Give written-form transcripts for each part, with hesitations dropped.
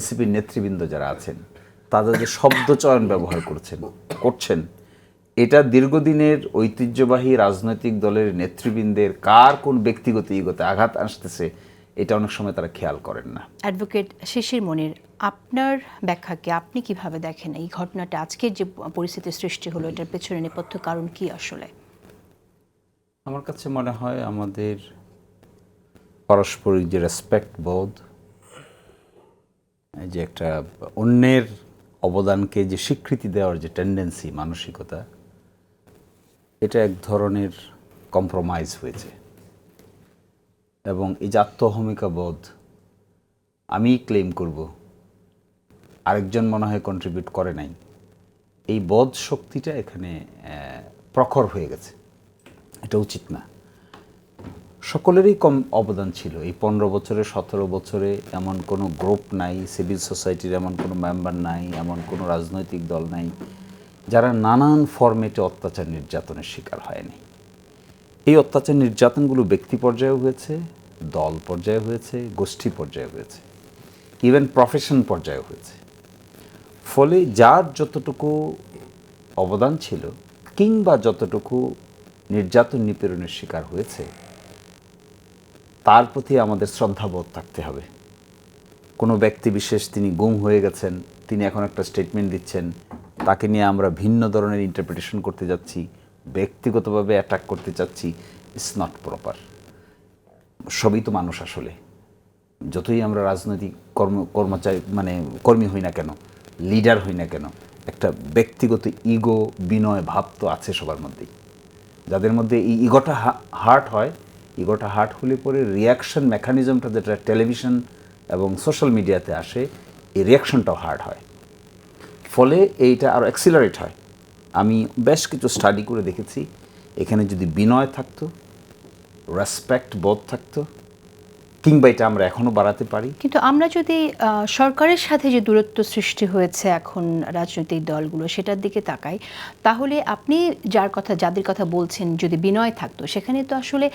এনসিপির নেতৃবৃন্দ যারা আছেন তাদের যে শব্দ চয়ন ব্যবহার করছেন এটা দীর্ঘদিনের ঐতিহ্যবাহী রাজনৈতিক দলের নেতৃবৃন্দের কার কোন ব্যক্তিগত ইগোতে আঘাত আসতেছে এটা অনেক সময় তারা খেয়াল করেন না। অ্যাডভোকেট শিশির মনির, আপনার ব্যাখ্যাকে আপনি কিভাবে দেখেন এই ঘটনাটা, আজকের যে পরিস্থিতির সৃষ্টি হলো, এটার পেছনে নেপথ্য কারণ কি আসলে? আমার কাছে মনে হয় আমাদের পারস্পরিক যে রেসপেক্ট বোধ, যে একটা অন্যের অবদানকে যে স্বীকৃতি দেওয়ার যে টেন্ডেন্সি, মানসিকতা, এটা এক ধরনের কম্প্রোমাইজ হয়েছে। এবং এই যে আত্মহমিকা বোধ, আমি ক্লেম করব, আরেকজন মনে হয় কন্ট্রিবিউট করে নাই, এই বোধ শক্তিটা এখানে প্রখর হয়ে গেছে। এটা উচিত না। সকলেরই কম অবদান ছিল। এই 15 বছরে 17 বছরে এমন কোনো গ্রুপ নাই, সিভিল সোসাইটির এমন কোনো মেম্বার নাই, এমন কোনো রাজনৈতিক দল নাই যারা নানান ফরম্যাটে অত্যাচার নির্যাতনের শিকার হয়নি। এই অত্যাচার নির্যাতনগুলো ব্যক্তি পর্যায়ে হয়েছে, দল পর্যায়ে হয়েছে, গোষ্ঠী পর্যায়ে হয়েছে, ইভেন প্রফেশন পর্যায়ে হয়েছে। ফলে যার যতটুকু অবদান ছিল কিংবা যতটুকু নির্যাতন নিপীড়নের শিকার হয়েছে তার প্রতি আমাদের শ্রদ্ধাবোধ থাকতে হবে। কোনো ব্যক্তি বিশেষ তিনি গুম হয়ে গেছেন, তিনি এখন একটা স্টেটমেন্ট দিচ্ছেন, তাকে নিয়ে আমরা ভিন্ন ধরনের ইন্টারপ্রিটেশন করতে যাচ্ছি, ব্যক্তিগতভাবে অ্যাটাক করতে চাচ্ছি, ইটস নট প্রপার। সবই তো মানুষ আসলে, যতই আমরা রাজনৈতিক কর্মী হই না কেন, লিডার হই না কেন, একটা ব্যক্তিগত ইগো, বিনয় ভাব তো আছে সবার মধ্যেই। যাদের মধ্যে এই ইগোটা হার্ট হয়, ইগোটা হার্ট হলে পরে রিয়াকশন মেকানিজমটা যেটা টেলিভিশন এবং সোশ্যাল মিডিয়াতে আসে, এই রিয়াকশনটাও হার্ড হয়। ফলে এইটা আরও অ্যাক্সিলারেট হয়। আমি বেশ কিছু স্টাডি করে দেখেছি, এখানে যদি বিনয় থাকতো, রেসপেক্ট বোধ থাকতো, কিংবা এটা আমরা এখনও বাড়াতে পারি। কিন্তু আমরা যদি সরকারের সাথে যে দূরত্ব সৃষ্টি হয়েছে এখন রাজনৈতিক দলগুলো, সেটার দিকে তাকাই, তাহলে আপনি যাদের কথা বলছেন, যদি বিনয় থাকতো, সেখানে তো আসলে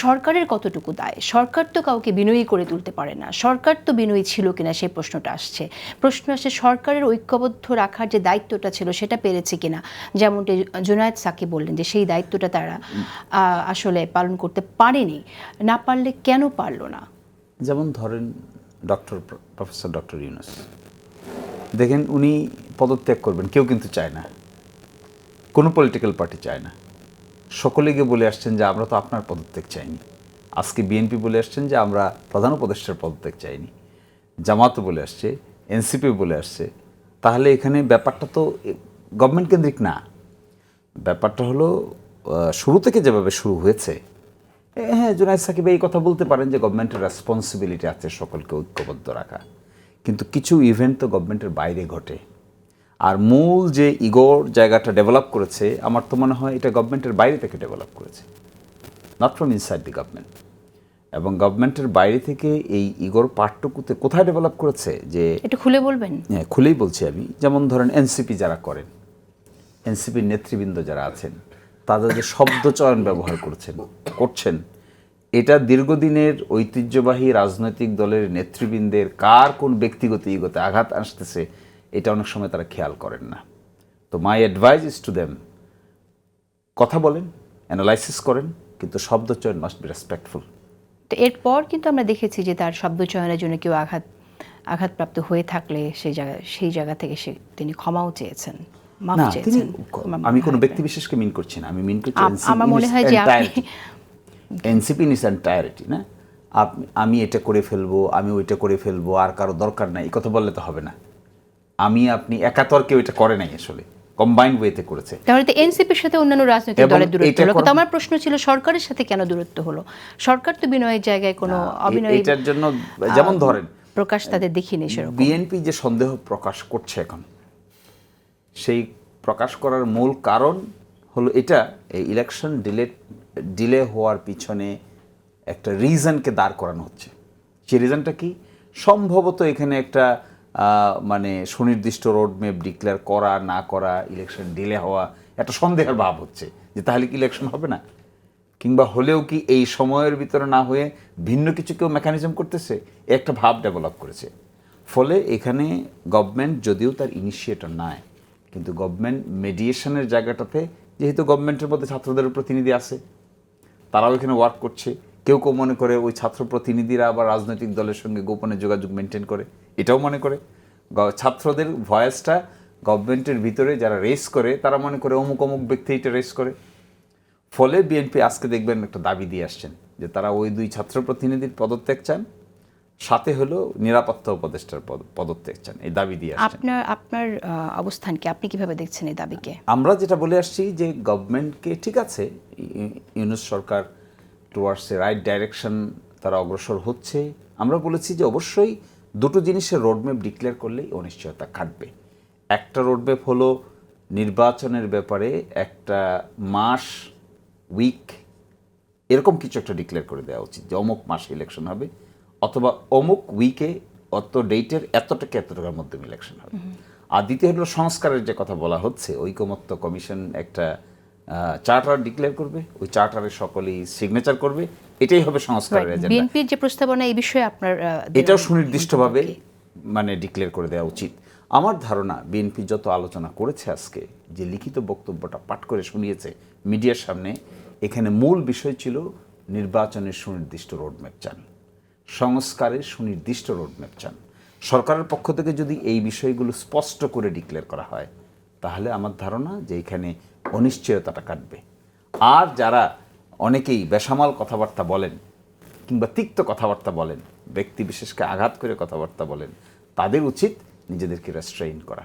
সরকারের কতটুকু দায়? সরকার তো কাউকে বিনয়ী করে তুলতে পারে না। সরকার তো বিনয়ী ছিল কিনা সেই প্রশ্ন আসছে সরকারের ঐক্যবদ্ধ রাখার যে দায়িত্বটা ছিল সেটা পেরেছে কিনা। যেমনটি জুনায়েদ সাকি বললেন যে সেই দায়িত্বটা তারা আসলে পালন করতে পারেনি। না পারলে কেন পারলো না? যেমন ধরেন প্রফেসর ডক্টর ইউনূস, দেখেন উনি পদত্যাগ করবেন, কেউ কিন্তু চায় না, কোনো পলিটিক্যাল পার্টি চায় না। সকলে গিয়ে বলে আসছেন যে আমরা তো আপনার পদত্যাগ চাইনি। আজকে বিএনপি বলে আসছেন যে আমরা প্রধান উপদেষ্টার পদত্যাগ চাইনি, জামাতও বলে আসছে, এনসিপি বলে আসছে। তাহলে এখানে ব্যাপারটা তো গভর্নমেন্ট কেন্দ্রিক না। ব্যাপারটা হলো শুরু থেকে যেভাবে শুরু হয়েছে, হ্যাঁ জুনায়েদ সাকিব এই কথা বলতে পারেন যে গভর্নমেন্টের রেসপন্সিবিলিটি আছে সকলকে ঐক্যবদ্ধ রাখা, কিন্তু কিছু ইভেন্ট তো গভর্নমেন্টের বাইরে ঘটে। আর মূল যে ইগোর জায়গাটা ডেভেলপ করেছে, আমার তো মনে হয় এটা গভর্নমেন্টের বাইরে থেকে ডেভেলপ করেছে, not from inside the government. এবং গভর্নমেন্টের বাইরে থেকে এই ইগোর পার্টটুকুতে কোথায় ডেভেলপ করেছে, যে একটু খুলে বলবেন? হ্যাঁ, খুলেই বলছি আমি। যেমন ধরেন এনসিপি যারা করেন, এনসিপির নেতৃবৃন্দ যারা আছেন তাদের যে শব্দ চয়ন ব্যবহার করছেন এটা দীর্ঘদিনের ঐতিহ্যবাহী রাজনৈতিক দলের নেতৃবৃন্দের কার কোন ব্যক্তিগত ইগোতে আঘাত আসতেছে এটা অনেক সময় তারা খেয়াল করেন না। তো my advice is to them, কথা বলেন, অ্যানালাইসিস করেন, কিন্তু শব্দ চয়ন মাস্ট বি রেসপেক্টফুল। তো এরপর কিন্তু আমরা দেখেছি যে তার শব্দ চয়নের জন্য কেউ আঘাতপ্রাপ্ত হয়ে থাকলে সেই জায়গা থেকে তিনি ক্ষমাও চেয়েছেন, মাফ চেয়েছেন। আমি কোনো ব্যক্তি বিশেষকে মিন করছি না, আমি মিন করছি আমার মনে হয় যে এনসিপি ইন ইটস এন্টায়ারিটি। না আমি এটা করে ফেলবো, আমি ওইটা করে ফেলবো, আর কারো দরকার নাই, এই কথা বললে তো হবে না। আপনি একাতর কেউ এটা করে নাই, আসলে কম্বাইন্ড ওয়েতে করেছে। তাহলে তো এনসিপির সাথে অন্যান্য রাজনৈতিক দলের দূরত্ব হলো, কিন্তু আমার প্রশ্ন ছিল সরকারের সাথে কেন দূরত্ব হলো? সরকার তো বিনয়ের জায়গায় কোনো অবিনয় এটার জন্য, যেমন ধরেন প্রকাশ তাদের দেখিনি সেরকম। বিএনপি যে সন্দেহ প্রকাশ করছে এখন, সেই প্রকাশ করার মূল কারণ হলো এটা, এই ইলেকশন ডিলে হওয়ার পিছনে একটা রিজনকে দাঁড় করানো হচ্ছে। সেই রিজনটা কি? সম্ভবত এখানে একটা সুনির্দিষ্ট রোডম্যাপ ডিক্লেয়ার করা না করা, ইলেকশন ডিলে হওয়া, একটা সন্দেহের ভাব হচ্ছে যে তাহলে কি ইলেকশন হবে না, কিংবা হলেও কি এই সময়ের ভিতরে না হয়ে ভিন্ন কিছু কেউ মেকানিজম করতেছে, একটা ভাব ডেভেলপ করেছে। ফলে এখানে গভর্নমেন্ট যদিও তার ইনিশিয়েটর নেয়, কিন্তু গভর্নমেন্ট মেডিয়েশনের জায়গাটাতে, যেহেতু গভর্নমেন্টের মধ্যে ছাত্রদের প্রতিনিধি আছে, তারাও এখানে ওয়ার্ক করছে, কেউ কেউ মনে করে ওই ছাত্র প্রতিনিধিরা আবার রাজনৈতিক দলের সঙ্গে গোপনে যোগাযোগ মেনটেন করে, এটাও মনে করে ছাত্রদের ভয়েসটা গভর্নমেন্টের ভিতরে যারা রেস করে তারা মনে করে অমুক অমুক ব্যক্তি এটা রেস করে। ফলে বিএনপি আজকে দেখবেন একটা দাবি দিয়ে আসছেন যে তারা ওই 2 ছাত্র প্রতিনিধির পদত্যাগ চান, সাথে হলো নিরাপত্তা উপদেষ্টার পদত্যাগ চান, এই দাবি দিয়ে আসছেন। আপনার অবস্থান কি, আপনি কিভাবে দেখছেন এই দাবিকে? আমরা যেটা বলে আসছি যে গভর্নমেন্টকে, ঠিক আছে, ইউনূস সরকার টুয়ার্ডস এ রাইট ডাইরেকশন তারা অগ্রসর হচ্ছে। আমরা বলেছি যে অবশ্যই দুটো জিনিসের রোডম্যাপ ডিক্লেয়ার করলেই অনিশ্চয়তা কাটবে। একটা রোডম্যাপ হলো নির্বাচনের ব্যাপারে একটা মাস, উইক, এরকম কিছু একটা ডিক্লেয়ার করে দেওয়া উচিত যে অমুক মাসে ইলেকশন হবে, অথবা অমুক উইকে অত ডেটের এত টাকার মধ্যে ইলেকশন হবে। আর দ্বিতীয় হলো সংস্কারের যে কথা বলা হচ্ছে, ঐকমত্য কমিশন একটা চার্টার ডিক্লেয়ার করবে, ওই চার্টারে সকলেই সিগনেচার করবে, এটাই হবে সংস্কারের এজেন্ডা। বিএনপির যে প্রস্তাবনা এই বিষয়ে আপনার এটাও সুনির্দিষ্টভাবে মানে ডিক্লেয়ার করে দেওয়া উচিত। আমার ধারণা বিএনপি যত আলোচনা করেছে আজকে, যে লিখিত বক্তব্যটা পাঠ করে শুনিয়েছে মিডিয়ার সামনে, এখানে মূল বিষয় ছিল নির্বাচনের সুনির্দিষ্ট রোডম্যাপ চান, সংস্কারের সুনির্দিষ্ট রোডম্যাপ চান। সরকারের পক্ষ থেকে যদি এই বিষয়গুলো স্পষ্ট করে ডিক্লেয়ার করা হয়, তাহলে আমার ধারণা যে এখানে অনিশ্চয়তাটা কাটবে। আর যারা অনেকেই বেসামাল কথাবার্তা বলেন কিংবা তিক্ত কথাবার্তা বলেন, ব্যক্তি বিশেষকে আঘাত করে কথাবার্তা বলেন, তাদের উচিত নিজেদেরকে রেস্ট্রেইন করা।